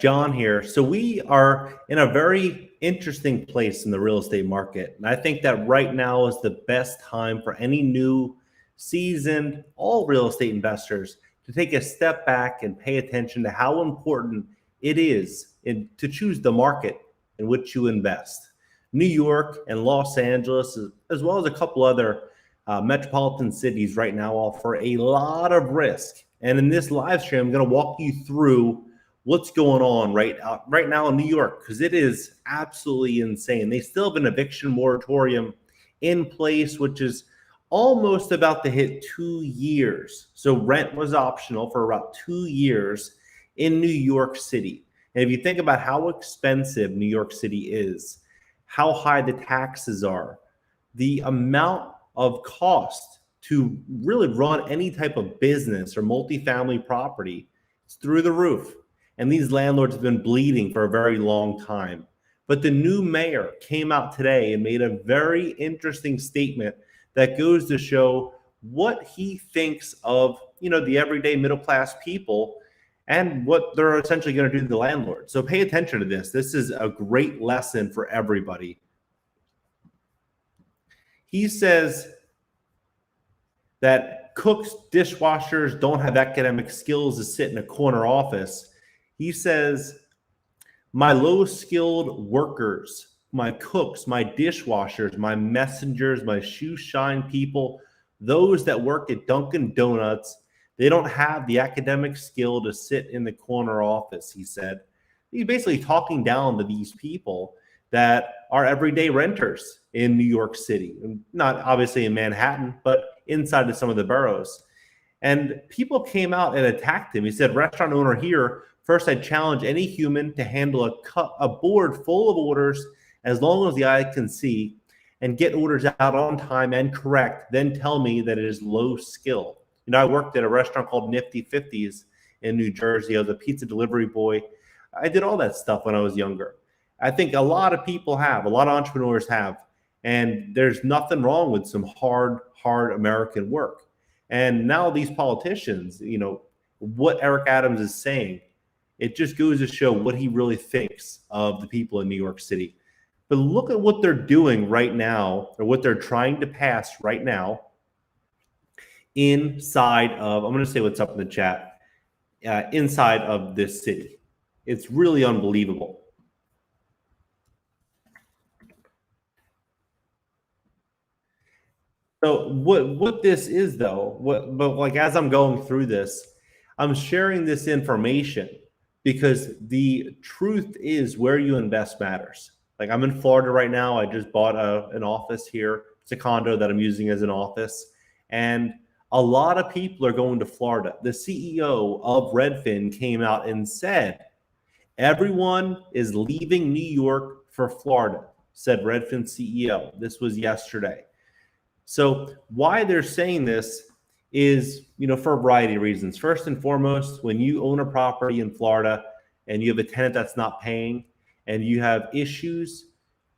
John here. So we are in a very interesting place in the real estate market. And I think that right now is the best time for any new, seasoned, all real estate investors to take a step back and pay attention to how important it is to choose the market in which you invest. New York and Los Angeles, as well as a couple other metropolitan cities right now offer a lot of risk. And in this live stream, I'm going to walk you through what's going on right now in New York, because it is absolutely insane. They still have an eviction moratorium in place, which is almost about to hit 2 years. So rent was optional for about 2 years in New York City. And if you think about how expensive New York City is, how high the taxes are, the amount of cost to really run any type of business or multifamily property is through the roof. And these landlords have been bleeding for a very long time. But the new mayor came out today and made a very interesting statement that goes to show what he thinks of, the everyday middle class people and what they're essentially going to do to the landlord. So pay attention to this. This is a great lesson for everybody. He says that cooks, dishwashers don't have academic skills to sit in a corner office. He says, my low-skilled workers, my cooks, my dishwashers, my messengers, my shoe shine people, those that work at Dunkin' Donuts, they don't have the academic skill to sit in the corner office, he said. He's basically talking down to these people that are everyday renters in New York City, not obviously in Manhattan, but inside of some of the boroughs. And people came out and attacked him. He said, restaurant owner here, first, I'd challenge any human to handle a board full of orders as long as the eye can see and get orders out on time and correct, then tell me that it is low skill. I worked at a restaurant called Nifty 50s in New Jersey. I was a pizza delivery boy. I did all that stuff when I was younger. I think a lot of people have, a lot of entrepreneurs have, and there's nothing wrong with some hard American work. And now these politicians, what Eric Adams is saying, it just goes to show what he really thinks of the people in New York City. But look at what they're doing right now, or what they're trying to pass right now inside of, I'm going to say what's up in the chat, inside of this city. It's really unbelievable. So what this is, though, but as I'm going through this, I'm sharing this information because the truth is where you invest matters. I'm in Florida right now. I just bought an office here. It's a condo that I'm using as an office. And a lot of people are going to Florida. The CEO of Redfin came out and said, everyone is leaving New York for Florida, said Redfin CEO. This was yesterday. So why they're saying this is, for a variety of reasons. First and foremost, when you own a property in Florida and you have a tenant that's not paying and you have issues,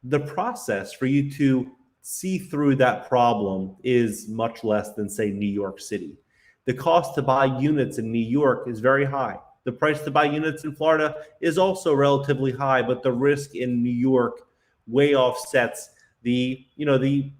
the process for you to see through that problem is much less than, say, New York City. The cost to buy units in New York is very high. The price to buy units in Florida is also relatively high, but the risk in New York way offsets the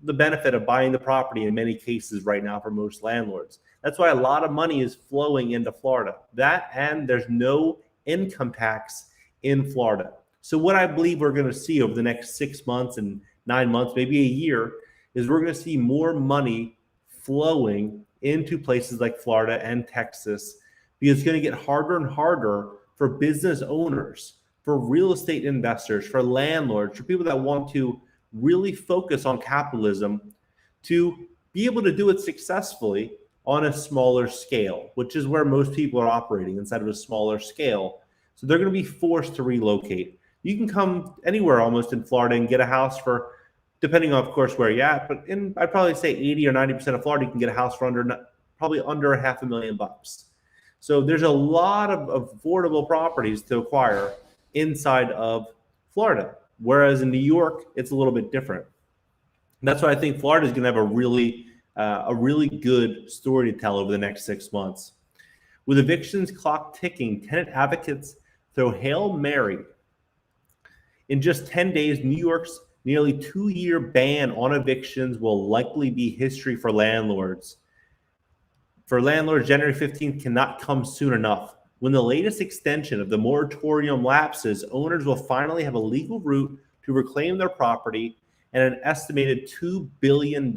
benefit of buying the property in many cases right now for most landlords. That's why a lot of money is flowing into Florida. That, and there's no income tax in Florida. So what I believe we're going to see over the next 6 months and 9 months, maybe a year, is we're going to see more money flowing into places like Florida and Texas, because it's going to get harder and harder for business owners, for real estate investors, for landlords, for people that want to really focus on capitalism to be able to do it successfully on a smaller scale, which is where most people are operating, inside of a smaller scale. So they're going to be forced to relocate. You can come anywhere almost in Florida and get a house for, depending on, of course, where you're at, but I'd probably say 80 or 90% of Florida, you can get a house for probably under $500,000. So there's a lot of affordable properties to acquire inside of Florida. Whereas in New York, it's a little bit different. And that's why I think Florida is going to have a really good story to tell over the next 6 months. With evictions clock ticking, tenant advocates throw Hail Mary. In just 10 days, New York's nearly 2-year ban on evictions will likely be history for landlords. For landlords, January 15th cannot come soon enough. When the latest extension of the moratorium lapses, owners will finally have a legal route to reclaim their property and an estimated $2 billion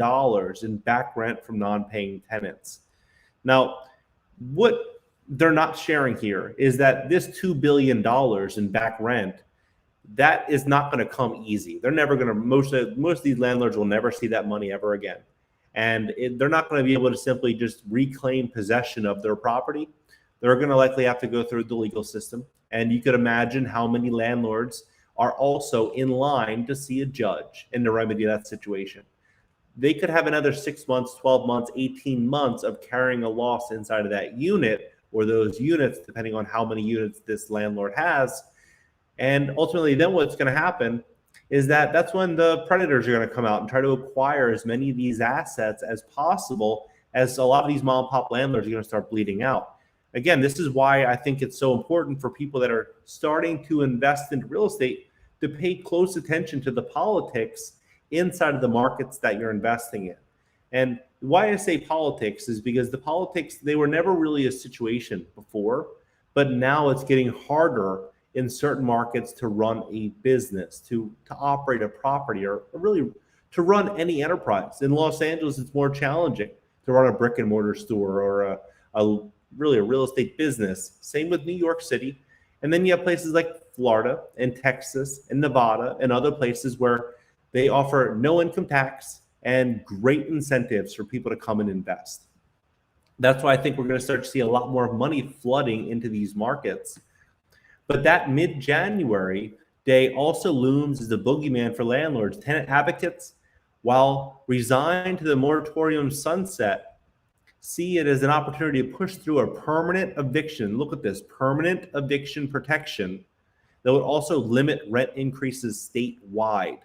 in back rent from non-paying tenants. Now, what they're not sharing here is that this $2 billion in back rent, that is not going to come easy. They're never going to, most of these landlords will never see that money ever again. And they're not going to be able to simply just reclaim possession of their property. They're going to likely have to go through the legal system. And you could imagine how many landlords are also in line to see a judge and to remedy that situation. They could have another 6 months, 12 months, 18 months of carrying a loss inside of that unit or those units, depending on how many units this landlord has. And ultimately, then what's going to happen is that that's when the predators are going to come out and try to acquire as many of these assets as possible, as a lot of these mom and pop landlords are going to start bleeding out. Again, this is why I think it's so important for people that are starting to invest in real estate to pay close attention to the politics inside of the markets that you're investing in. And why I say politics is because the politics, they were never really a situation before, but now it's getting harder in certain markets to run a business, to operate a property, or really to run any enterprise. In Los Angeles, it's more challenging to run a brick and mortar store or a real estate business. Same with New York City. And then you have places like Florida and Texas and Nevada and other places where they offer no income tax and great incentives for people to come and invest. That's why I think we're going to start to see a lot more money flooding into these markets. But that mid-January day also looms as the boogeyman for landlords. Tenant advocates, while resigned to the moratorium sunset, see it as an opportunity to push through a permanent eviction. Look at this, permanent eviction protection that would also limit rent increases statewide.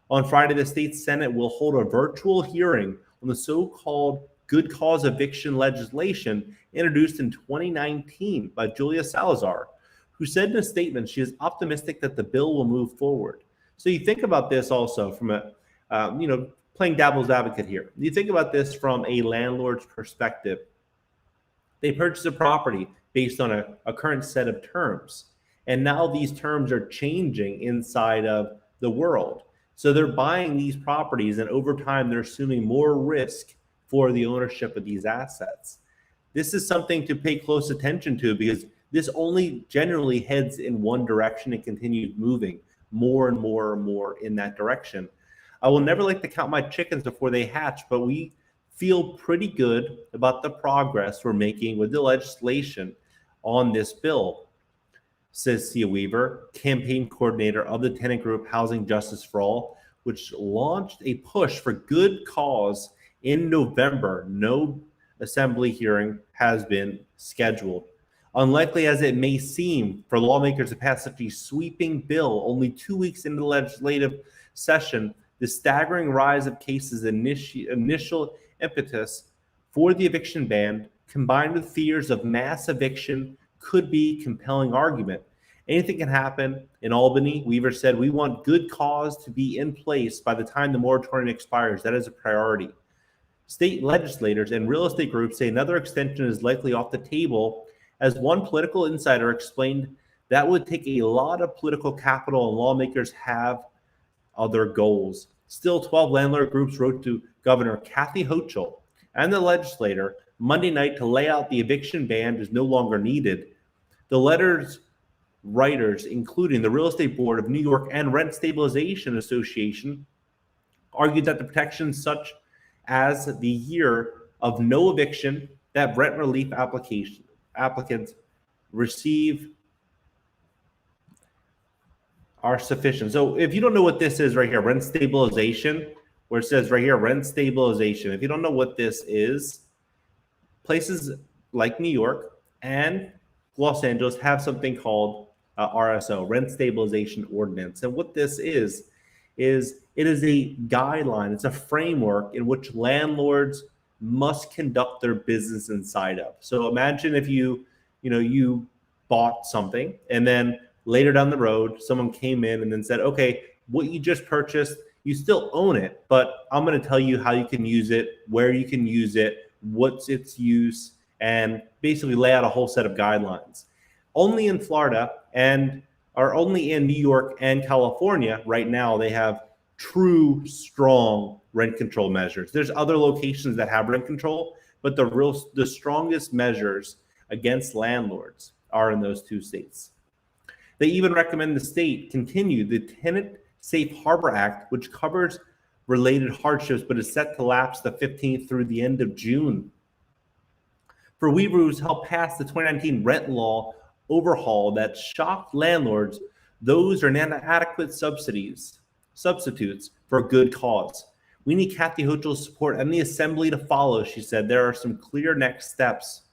On Friday, the state Senate will hold a virtual hearing on the so-called good cause eviction legislation introduced in 2019 by Julia Salazar, who said in a statement she is optimistic that the bill will move forward. So you think about this also from a, playing devil's advocate here. You think about this from a landlord's perspective. They purchase a property based on a current set of terms. And now these terms are changing inside of the world. So they're buying these properties, and over time, they're assuming more risk for the ownership of these assets. This is something to pay close attention to, because this only generally heads in one direction and continues moving more and more and more in that direction. I will never like to count my chickens before they hatch, but we feel pretty good about the progress we're making with the legislation on this bill, says Sia Weaver, campaign coordinator of the tenant group Housing Justice for All, which launched a push for good cause in November. No assembly hearing has been scheduled. Unlikely as it may seem for lawmakers to pass such a sweeping bill only 2 weeks into the legislative session, the staggering rise of cases, initial impetus for the eviction ban, combined with fears of mass eviction, could be compelling argument. Anything can happen. In Albany, Weaver said, "We want good cause to be in place by the time the moratorium expires. That is a priority." State legislators and real estate groups say another extension is likely off the table. As one political insider explained, that would take a lot of political capital, and lawmakers have other goals. Still, 12 landlord groups wrote to Governor Kathy Hochul and the legislator Monday night to lay out the eviction ban is no longer needed. The letter's writers, including the Real Estate Board of New York and Rent Stabilization Association, argued that the protections such as the year of no eviction that rent relief applicants receive are sufficient. So if you don't know what this is right here, rent stabilization, where it says right here, rent stabilization. If you don't know what this is, places like New York and Los Angeles have something called RSO, Rent Stabilization Ordinance. And what this is it is a guideline. It's a framework in which landlords must conduct their business inside of. So imagine if you bought something, and then later down the road, someone came in and then said, okay, what you just purchased, you still own it, but I'm going to tell you how you can use it, where you can use it, what's its use, and basically lay out a whole set of guidelines. Only in Florida or only in New York and California right now, they have true strong rent control measures. There's other locations that have rent control, but the strongest measures against landlords are in those two states. They even recommend the state continue the Tenant Safe Harbor Act, which covers related hardships, but is set to lapse the 15th through the end of June. For Weaver's helped pass the 2019 rent law overhaul that shocked landlords. Those are inadequate substitutes for a good cause. We need Kathy Hochul's support and the assembly to follow, she said. There are some clear next steps.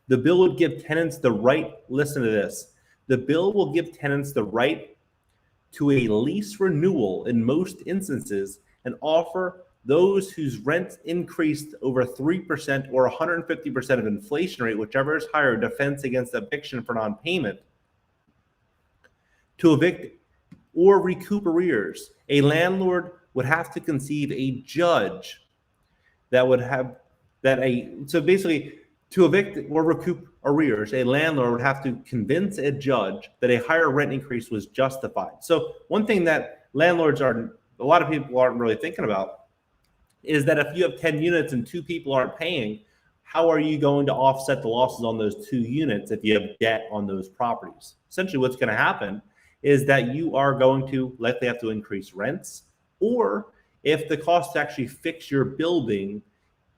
The bill would give tenants the right, listen to this, the bill will give tenants the right to a lease renewal in most instances and offer those whose rent increased over 3% or 150% of inflation rate, whichever is higher, defense against eviction for non-payment. To evict or recoup arrears, a landlord would have to conceive a judge that would have so basically to evict or recoup arrears, a landlord would have to convince a judge that a higher rent increase was justified. So one thing that a lot of people aren't really thinking about is that if you have 10 units and 2 people aren't paying, how are you going to offset the losses on those 2 units if you have debt on those properties? Essentially what's going to happen is that you are going to likely have to increase rents, or if the cost to actually fix your building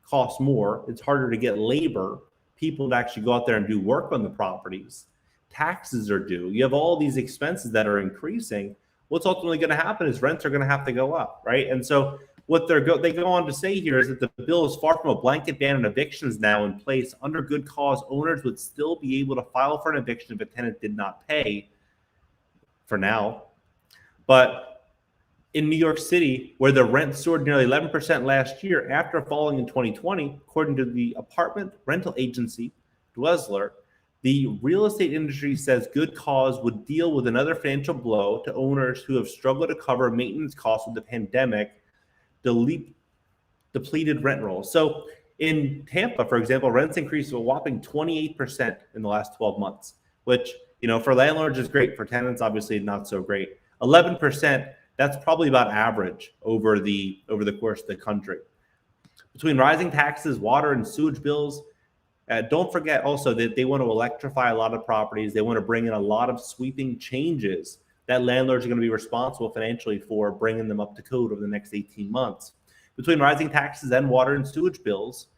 costs more, it's harder to get labor, people to actually go out there and do work on the properties. Taxes are due. You have all these expenses that are increasing. What's ultimately going to happen is rents are going to have to go up, right? And so what they go on to say here is that the bill is far from a blanket ban on evictions now in place. Under good cause, owners would still be able to file for an eviction if a tenant did not pay for now. But in New York City, where the rent soared nearly 11% last year after falling in 2020, according to the apartment rental agency, Dwesler, the real estate industry says good cause would deal with another financial blow to owners who have struggled to cover maintenance costs with the pandemic, depleted rent rolls. So in Tampa, for example, rents increased a whopping 28% in the last 12 months, which, for landlords is great. For tenants, obviously not so great. 11%, that's probably about average over the course of the country. Between rising taxes, water and sewage bills, don't forget also that they want to electrify a lot of properties. They want to bring in a lot of sweeping changes that landlords are going to be responsible financially for bringing them up to code over the next 18 months. Between rising taxes and water and sewage bills,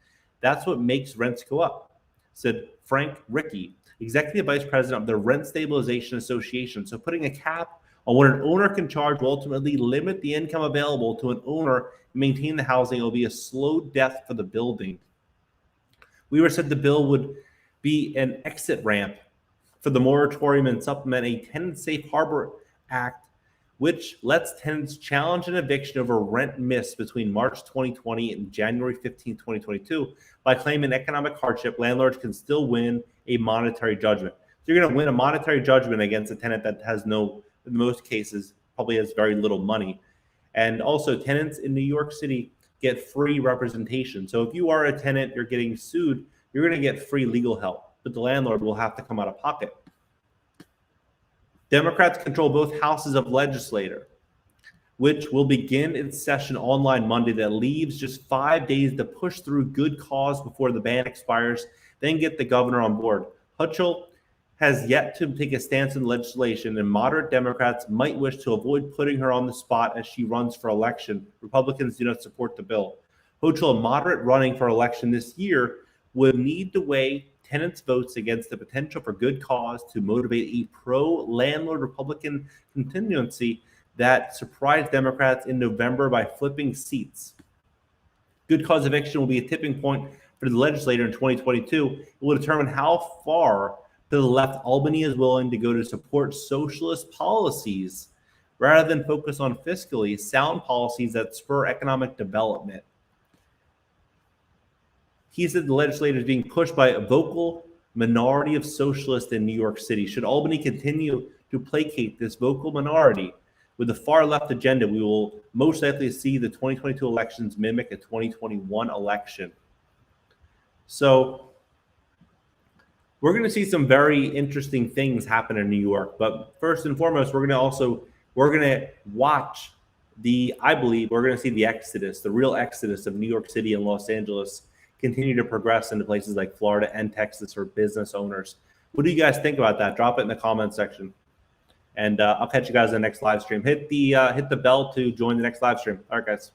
that's what makes rents go up, said Frank Rickey, Executive Vice President of the Rent Stabilization Association. So putting a cap on what an owner can charge will ultimately limit the income available to an owner and maintain the housing. It will be a slow death for the building. Weaver said the bill would be an exit ramp for the moratorium and supplement a Tenant Safe Harbor Act, which lets tenants challenge an eviction over rent missed between March 2020 and January 15, 2022. By claiming economic hardship, landlords can still win a monetary judgment. So you're going to win a monetary judgment against a tenant that has in most cases, probably has very little money. And also tenants in New York City get free representation. So if you are a tenant, you're getting sued, you're going to get free legal help, but the landlord will have to come out of pocket. Democrats control both houses of legislature, which will begin its session online Monday. That leaves just 5 days to push through good cause before the ban expires, then get the governor on board. Hochul has yet to take a stance in legislation, and moderate Democrats might wish to avoid putting her on the spot as she runs for election. Republicans do not support the bill. Hochul, a moderate running for election this year, would need to weigh tenants' votes against the potential for good cause to motivate a pro-landlord Republican contingency that surprised Democrats in November by flipping seats. Good cause eviction will be a tipping point for the legislature in 2022. It will determine how far to the left Albany is willing to go to support socialist policies rather than focus on fiscally sound policies that spur economic development. He said the legislature is being pushed by vocal minority of socialists in New York City. Should Albany continue to placate this vocal minority with the far left agenda, we will most likely see the 2022 elections mimic a 2021 election. So we're going to see some very interesting things happen in New York. But first and foremost, we're going to watch I believe we're going to see the real exodus of New York City and Los Angeles continue to progress into places like Florida and Texas for business owners. What do you guys think about that? Drop it in the comment section. And I'll catch you guys in the next live stream. Hit the bell to join the next live stream. All right, guys.